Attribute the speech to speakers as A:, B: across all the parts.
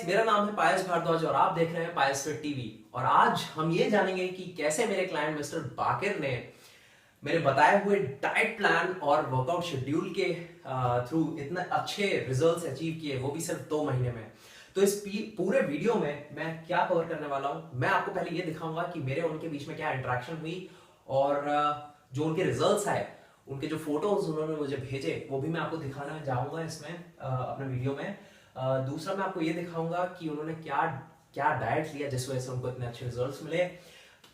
A: मेरा नाम है पायस भारद्वाज और आप देख रहे हैं पायस फिट टीवी। और आज हम ये जानेंगे कि कैसे मेरे क्लाइंट मिस्टर बाकिर ने मेरे बताए हुए डाइट प्लान और वर्कआउट शेड्यूल के थ्रू इतने अच्छे रिजल्ट्स अचीव किए, वो भी सिर्फ 2 महीने में। तो इस पूरे वीडियो में मैं क्या कवर करने वाला हूं, मैं आपको पहले ये दिखाऊंगा कि मेरे उनके बीच में क्या इंटरेक्शन हुई और जो उनके रिजल्ट्स आए, उनके जो फोटोज उन्होंने मुझे भेजे, वो भी मैं आपको दिखाना चाहूंगा इसमें अपने वीडियो में। दूसरा मैं आपको ये दिखाऊंगा कि उन्होंने क्या क्या डाइट लिया जिस वजह से उनको इतने अच्छे रिजल्ट्स मिले।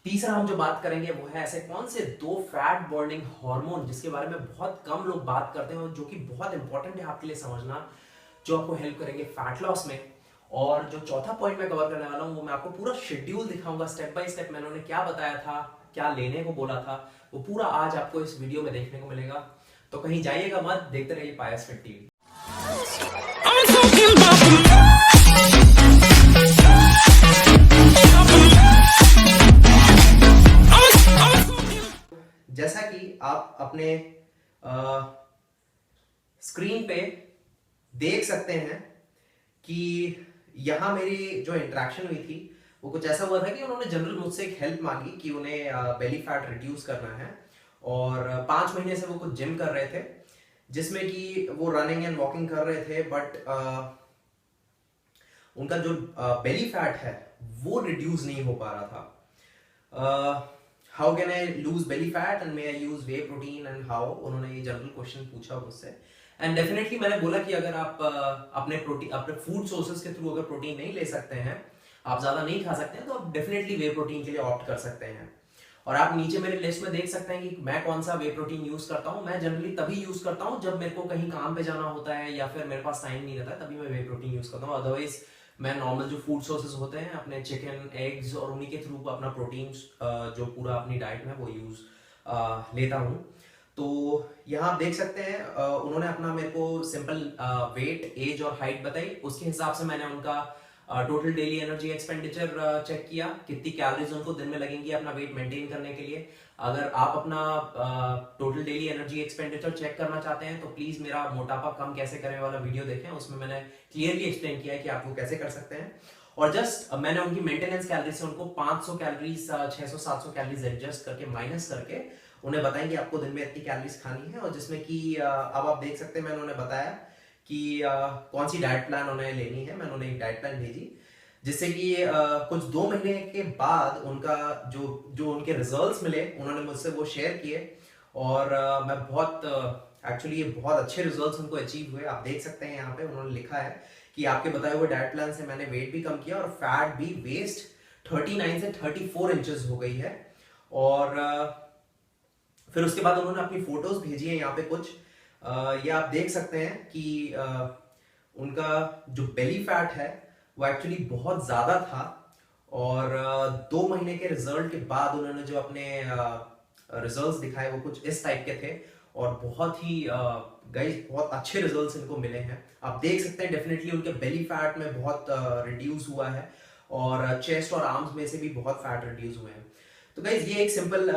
A: तीसरा हम जो बात करेंगे वो है ऐसे कौन से 2 फैट बर्निंग हार्मोन जिसके बारे में बहुत कम लोग बात करते हैं और जो कि बहुत इंपॉर्टेंट है आपके लिए समझना, जो आपको हेल्प करेंगे फैट लॉस में। और जो चौथा पॉइंट मैं कवर करने वाला हूँ वो मैं आपको पूरा शेड्यूल दिखाऊंगा, स्टेप बाय स्टेप मैंने उन्हें क्या बताया था, क्या लेने को बोला था, वो पूरा आज आपको इस वीडियो में देखने को मिलेगा। तो कहीं जाइएगा मत, देखते रहिए पायस फिट टीवी। जैसा कि आप अपने स्क्रीन पे देख सकते हैं कि यहां मेरी जो इंटरेक्शन हुई थी वो कुछ ऐसा हुआ था कि उन्होंने जनरल मुझसे एक हेल्प मांगी कि उन्हें बेली फैट रिड्यूस करना है। और 5 महीने से वो कुछ जिम कर रहे थे जिसमें कि वो रनिंग एंड वॉकिंग कर रहे थे, बट उनका जो बेली फैट है वो रिड्यूस नहीं हो पा रहा था। How can I lose belly fat and may I use way protein and how, उन्होंने ये जनरल क्वेश्चन पूछा मुझसे। एंड डेफिनेटली मैंने बोला कि अगर आप अपने फूड सोर्सेज के थ्रू अगर प्रोटीन नहीं ले सकते हैं, आप ज्यादा नहीं खा सकते हैं, तो आप डेफिनेटली वे प्रोटीन के लिए ऑप्ट कर सकते हैं। और आप नीचे मेरे लिस्ट में देख सकते हैं कि मैं कौन सा वे प्रोटीन यूज करता हूं। मैं जनरली तभी यूज करता हूं जब मेरे को कहीं काम पे जाना होता है या फिर मेरे पास टाइम नहीं रहता है, तभी मैं वे प्रोटीन यूज करता हूं। अदरवाइज मैं नॉर्मल जो फूड सोर्सेज होते हैं अपने चिकन, एग्स और उन्हीं के थ्रू अपना प्रोटीन जो पूरा अपनी डाइट में वो यूज लेता हूं। तो यहाँ आप देख सकते हैं उन्होंने अपना मेरे को सिंपल वेट, एज और हाइट बताई। उसके हिसाब से मैंने उनका total daily energy expenditure check किया, कितनी कैलोरीज उनको दिन में लगेंगी अपना वेट मेंटेन करने के लिए। अगर आप अपना total daily energy expenditure check करना चाहते हैं तो प्लीज मेरा मोटापा कम कैसे करें वाला वीडियो देखें, उसमें मैंने क्लियरली एक्सप्लेन किया है कि आप वो कैसे कर सकते हैं। और जस्ट मैंने उनकी मेंटेनेंस कैलोरी से उनको 500 कैलोरीज 600-700 कैलोरीज एडजस्ट करके माइनस करके उन्हें बताएं कि आपको दिन में इतनी कैलोरीज खानी है। और जिसमें कि अब आप देख सकते हैं मैंने उन्हें बताया कि कौन सी डाइट प्लान उन्हें लेनी है। मैंने उन्हें एक डाइट प्लान भेजी जिससे कि कुछ 2 महीने के बाद उनका जो उनके रिजल्ट्स मिले उन्होंने मुझसे वो शेयर किए। और मैं बहुत एक्चुअली ये बहुत अच्छे रिजल्ट्स उनको अचीव हुए। आप देख सकते हैं यहाँ पे उन्होंने लिखा है कि आपके बताए हुए डाइट प्लान से मैंने वेट भी कम किया और फैट भी वेस्ट 39 से 34 इंचेस हो गई है। और फिर उसके बाद उन्होंने अपनी फोटोज भेजी है यहाँ पे कुछ। ये आप देख सकते हैं कि उनका जो बेली फैट है वो एक्चुअली बहुत ज्यादा था। और 2 महीने के रिजल्ट के बाद उन्होंने जो अपने रिजल्ट्स दिखाए वो कुछ इस टाइप के थे और बहुत ही गाइस बहुत अच्छे रिजल्ट्स इनको मिले हैं। आप देख सकते हैं डेफिनेटली उनके बेली फैट में बहुत रिड्यूस हुआ है और चेस्ट और आर्म्स में से भी बहुत फैट रिड्यूस हुए हैं। तो गाइस ये एक सिंपल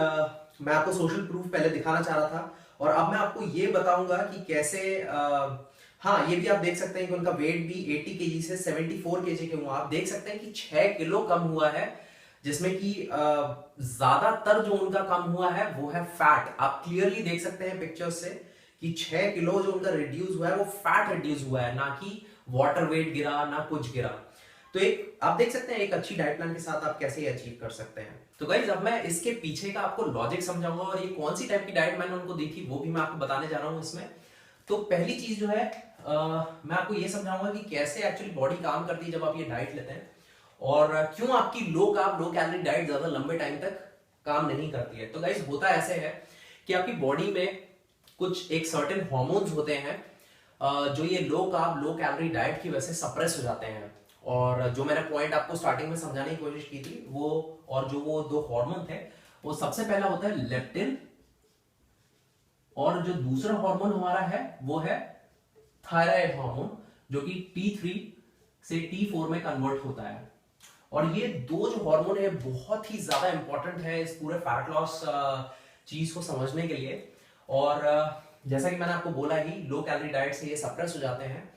A: मैं आपको सोशल प्रूफ पहले दिखाना चाह रहा था और अब मैं आपको ये बताऊंगा कि कैसे हाँ, ये भी आप देख सकते हैं कि उनका वेट भी 80 केजी से 74 केजी के हुआ। आप देख सकते हैं कि 6 किलो कम हुआ है, जिसमें कि ज्यादातर जो उनका कम हुआ है वो है फैट। आप क्लियरली देख सकते हैं पिक्चर्स से कि 6 किलो जो उनका रिड्यूस हुआ है वो फैट रिड्यूस हुआ है, ना कि वाटर वेट गिरा, ना कुछ गिरा। तो एक आप देख सकते हैं एक अच्छी डाइट प्लान के साथ आप कैसे अचीव कर सकते हैं। तो गाइस अब मैं इसके पीछे का आपको लॉजिक समझाऊंगा और ये कौन सी टाइप की डाइट मैंने उनको दी थी वो भी मैं आपको बताने जा रहा हूं इसमें। तो पहली चीज जो है मैं आपको ये समझाऊंगा कि कैसे एक्चुअली बॉडी काम करती है जब आप ये डाइट लेते हैं और क्यों आपकी low carb low calorie diet ज्यादा लंबे टाइम तक काम नहीं करती है। तो गाइस होता ऐसे है कि आपकी बॉडी में कुछ एक सर्टेन हार्मोन्स होते हैं जो ये low carb low calorie diet की वजह से सप्रेस हो जाते हैं। और जो मैंने पॉइंट आपको स्टार्टिंग में समझाने की कोशिश की थी वो, और जो वो 2 हार्मोन थे, वो सबसे पहला होता है लेप्टिन और जो दूसरा हार्मोन हमारा है वो है थायराइड हार्मोन, जो कि T3 से T4 में कन्वर्ट होता है। और ये 2 जो हार्मोन है बहुत ही ज्यादा इंपॉर्टेंट है इस पूरे फैट लॉस चीज को समझने के लिए। और जैसा कि मैंने आपको बोला ही लो कैलोरी डाइट से ये सप्रेस हो जाते हैं।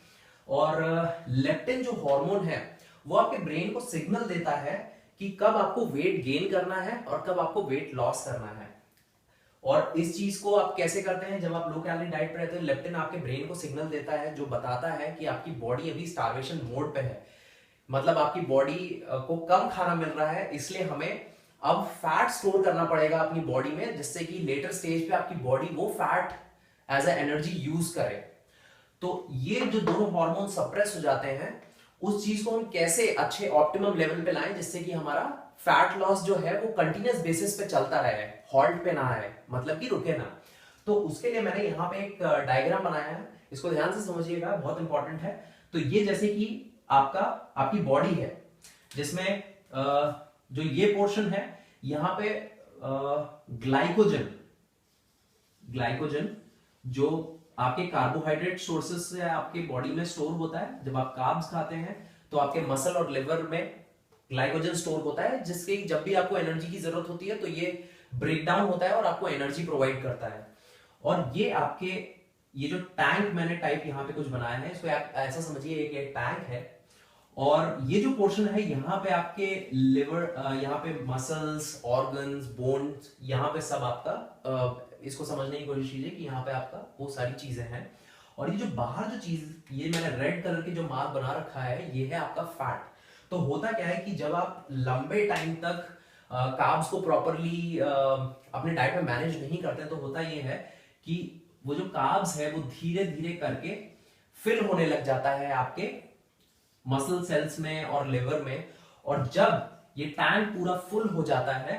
A: और लेप्टिन जो हार्मोन है वो आपके ब्रेन को सिग्नल देता है कि कब आपको वेट गेन करना है और कब आपको वेट लॉस करना है। और इस चीज को आप कैसे करते हैं, जब आप लो कैलोरी डाइट पे रहते हैं, लेप्टिन आपके ब्रेन को सिग्नल देता है जो बताता है कि आपकी बॉडी अभी स्टार्वेशन मोड पे है, मतलब आपकी बॉडी को कम खाना मिल रहा है, इसलिए हमें अब फैट स्टोर करना पड़ेगा अपनी बॉडी में, जिससे कि लेटर स्टेज पे आपकी बॉडी वो fat as a energy use करे। तो ये जो दोनों हार्मोन सप्रेस हो जाते हैं, उस चीज को हम कैसे अच्छे ऑप्टिमम लेवल पे लाएं जिससे कि हमारा फैट लॉस जो है वो कंटिन्यूअस बेसिस पे चलता रहे, हॉल्ट पे ना आए, मतलब कि रुके ना। तो उसके लिए मैंने यहाँ पे एक डायग्राम बनाया है, इसको ध्यान से समझिएगा, बहुत इंपॉर्टेंट है। तो ये जैसे कि आपकी बॉडी है, जिसमें जो ये पोर्शन है यहाँ पे ग्लाइकोजन जो आपके कार्बोहाइड्रेट सोर्सेस से आपके बॉडी में स्टोर होता है। जब आप कार्ब्स खाते हैं तो आपके मसल और लिवर में ग्लाइकोजन स्टोर होता है, जिसके जब भी आपको एनर्जी की जरूरत होती है तो ये ब्रेक डाउन होता है और आपको एनर्जी प्रोवाइड करता है। और ये जो टैंक मैंने टाइप यहाँ पे कुछ बनाया है, इसको आप ऐसा समझिए एक टैंक है, और ये जो पोर्शन है यहाँ पे आपके लिवर, यहाँ पे मसल्स, ऑर्गन्स, बोन्स, यहाँ पे सब आपका, इसको समझने की कोशिश कीजिए कि यहाँ पे आपका वो सारी चीजें हैं। और ये जो बाहर जो चीज, ये मैंने रेड कलर की जो मार्क बना रखा है, ये है आपका फैट। तो होता क्या है कि जब आप लंबे टाइम तक कार्ब्स को प्रॉपरली अपने डाइट में मैनेज नहीं करते, तो होता ये है कि वो जो कार्ब्स है वो धीरे धीरे करके फिल होने लग जाता है आपके मसल सेल्स में और लिवर में। और जब ये टैंक पूरा फुल हो जाता है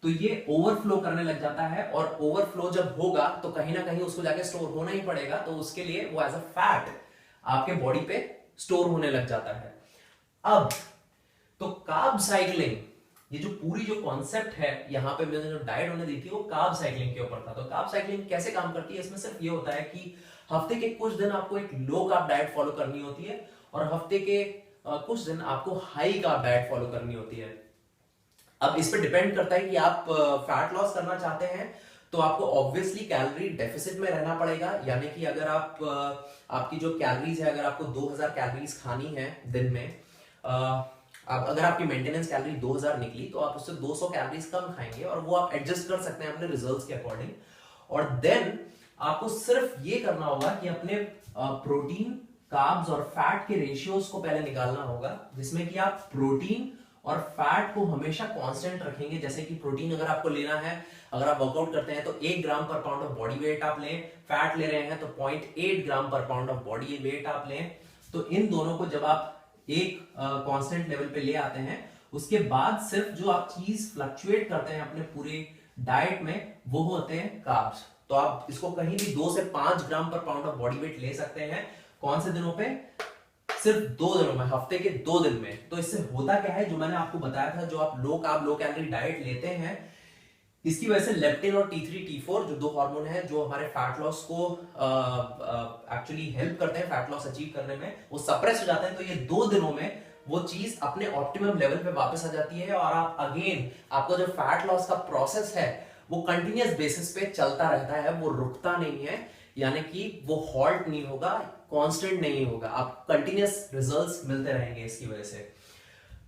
A: तो ये ओवरफ्लो करने लग जाता है, और ओवरफ्लो जब होगा तो कहीं ना कहीं उसको जाके स्टोर होना ही पड़ेगा, तो उसके लिए वो एज अ फैट आपके बॉडी पे स्टोर होने लग जाता है। अब तो कार्ब साइक्लिंग, ये जो पूरी जो कॉन्सेप्ट है यहाँ पे मैंने जो डाइट उन्हें दी थी वो कार्ब साइक्लिंग के ऊपर था। तो कार्ब साइक्लिंग कैसे काम करती है, इसमें सिर्फ ये होता है कि हफ्ते के कुछ दिन आपको एक लो कार्ब डाइट फॉलो करनी होती है, और हफ्ते के कुछ दिन आपको हाई कार्ब डाइट फॉलो करनी होती है। अब इस पे डिपेंड करता है कि आप फैट लॉस करना चाहते हैं तो आपको ऑब्वियसली कैलोरी डेफिसिट में रहना पड़ेगा, यानी कि अगर आपकी जो कैलोरीज है, अगर आपको 2000 कैलोरीज खानी है दिन में, अगर आपकी मेंटेनेंस कैलोरी 2000 निकली तो आप उससे 200 कैलोरीज कम खाएंगे, और वो आप एडजस्ट कर सकते हैं अपने रिजल्ट्स के अकॉर्डिंग। और देन आपको सिर्फ ये करना होगा कि अपने प्रोटीन, कार्ब्स और फैट के रेशियोज को पहले निकालना होगा, जिसमें कि आप प्रोटीन और फैट को हमेशा कांस्टेंट रखेंगे। जैसे कि प्रोटीन अगर आपको लेना है, अगर आप वर्कआउट करते हैं तो 1 ग्राम पर पाउंड ऑफ बॉडी वेट आप लें, फैट ले रहे हैं तो 0.8 ग्राम पर पाउंड ऑफ बॉडी वेट आप लें। तो इन दोनों को जब आप एक कांस्टेंट लेवल पे ले आते हैं, उसके बाद सिर्फ जो आप चीज फ्लक्चुएट करते हैं अपने पूरे डाइट में, वो होते हैं कार्ब्स। तो आप इसको कहीं भी 2 से 5 ग्राम पर पाउंड ऑफ बॉडी वेट ले सकते हैं। कौन से दिनों पे? सिर्फ 2 दिनों में, हफ्ते के 2 दिन में। तो इससे होता क्या है, जो मैंने आपको बताया था, जो आप low carb low calorie diet लेते हैं, इसकी वजह से लेप्टिन और T3 T4 जो 2 हार्मोन हैं जो हमारे फैट लॉस को एक्चुअली हेल्प करते हैं फैट लॉस अचीव करने में, वो सप्रेस हो जाते हैं। तो ये 2 दिनों में वो चीज अपने ऑप्टिमम लेवल पे वापस आ जाती है, और आप अगेन आपका जो फैट लॉस का प्रोसेस है वो कंटिन्यूअस बेसिस पे चलता रहता है, वो रुकता नहीं है, यानी कि वो हॉल्ट नहीं होगा, कांस्टेंट नहीं होगा, आप कंटिन्यूअस रिजल्ट्स मिलते रहेंगे इसकी वजह से।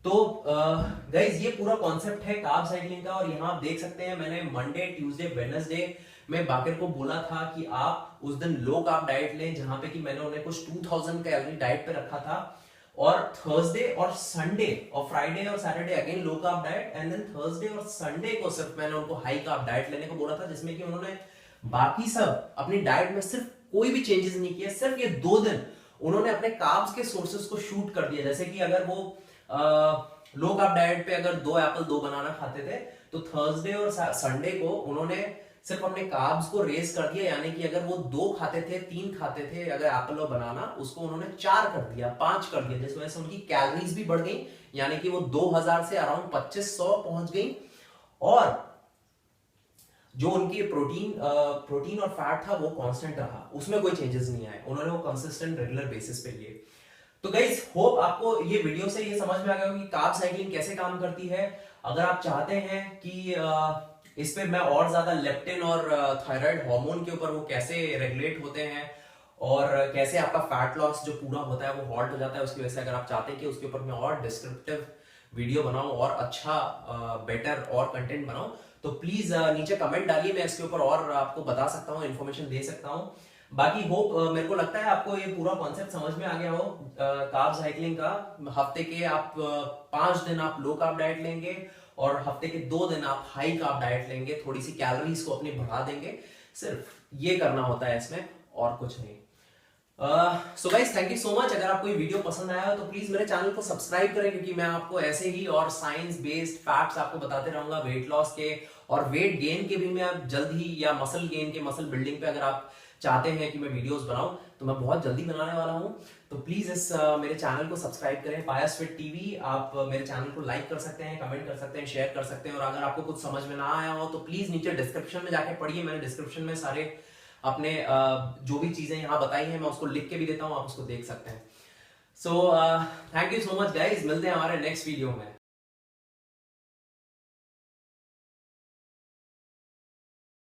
A: तो गाइज ये पूरा कॉन्सेप्ट है कार्ब साइक्लिंग का। और यहाँ आप देख सकते हैं मैंने मंडे, ट्यूसडे, वेडनेसडे में बाकिर को बोला था कि आप उस दिन लो कार्ब डाइट लें, जहां पे कि मैंने उन्हें कुछ 2000 कैलोरी डाइट पे रखा था। और थर्सडे और संडे और फ्राइडे और Saturday again low carb diet, and then Thursday और संडे को सिर्फ मैंने उनको हाई कार्ब डाइट लेने को बोला था, जिसमें कि उन्होंने बाकी सब अपनी डाइट में सिर्फ कोई भी चेंजेस नहीं किए। सिर्फ ये 2 दिन उन्होंने अपने कार्ब्स के सोर्सेस को शूट कर दिया। जैसे कि अगर वो लो कार्ब डाइट पे अगर 2 एप्पल 2 बनाना खाते थे, तो थर्सडे और संडे को उन्होंने सिर्फ अपने कार्ब्स को रेस कर दिया, यानी कि अगर वो 2 खाते थे, 3 खाते थे अगर एप्पल और बनाना, उसको उन्होंने 4 कर दिया, 5 कर दिया, जिस वजह से उनकी कैलोरीज भी बढ़ गई, यानी कि वो 2000 से अराउंड 2500 पहुंच गई। और जो उनकी प्रोटीन और फैट था वो कांस्टेंट रहा, उसमें कोई चेंजेस नहीं आए, उन्होंने वो कंसिस्टेंट रेगुलर बेसिस पे लिए। तो गाइस होप आपको ये वीडियो से ये समझ में आ गया होगा कि कार्ब साइक्लिंग कैसे काम करती है। अगर आप चाहते हैं कि इस पे मैं और ज्यादा लेप्टिन और थायराइड हार्मोन के ऊपर वो कैसे रेगुलेट होते हैं और कैसे आपका फैट लॉस जो पूरा होता है वो हॉल्ट हो जाता है। उसकी वजह से अगर आप चाहते हैं कि उसके ऊपर मैं और डिस्क्रिप्टिव वीडियो बनाऊं और अच्छा बेटर और कंटेंट बनाऊं, तो प्लीज नीचे कमेंट डालिए, मैं इसके ऊपर और आपको बता सकता हूँ, इन्फॉर्मेशन दे सकता हूँ। बाकी होप मेरे को लगता है आपको ये पूरा कॉन्सेप्ट समझ में आ गया हो कार्ब साइकिलिंग का। हफ्ते के आप 5 दिन आप लो कार्ब डाइट लेंगे और हफ्ते के 2 दिन आप हाई कार्ब डाइट लेंगे, थोड़ी सी कैलोरीज को अपनी बढ़ा देंगे। सिर्फ ये करना होता है इसमें, और कुछ नहीं। So guys, thank you so much. अगर आपको ये वीडियो पसंद आया हो तो प्लीज मेरे चैनल को सब्सक्राइब करें, क्योंकि मैं आपको ऐसे ही और साइंस बेस्ड फैक्ट्स आपको बताते रहूंगा, वेट लॉस के और वेट गेन के भी मैं अब जल्द ही, या मसल गेन के, मसल बिल्डिंग पे अगर आप चाहते हैं कि मैं वीडियोस बनाऊं तो मैं बहुत जल्दी बनाने वाला हूं। तो प्लीज इस मेरे चैनल को सब्सक्राइब करें, पायस फिट टीवी। आप मेरे चैनल को लाइक कर सकते हैं, कमेंट कर सकते हैं, शेयर कर सकते हैं। और अगर आपको कुछ समझ में ना आया हो तो प्लीज नीचे डिस्क्रिप्शन में जाके पढ़िए। मैंने डिस्क्रिप्शन में सारे अपने जो भी चीजें यहाँ बताई हैं मैं उसको लिख के भी देता हूँ, आप उसको देख सकते हैं। So thank you so much guys, मिलते हैं हमारे नेक्स्ट वीडियो में।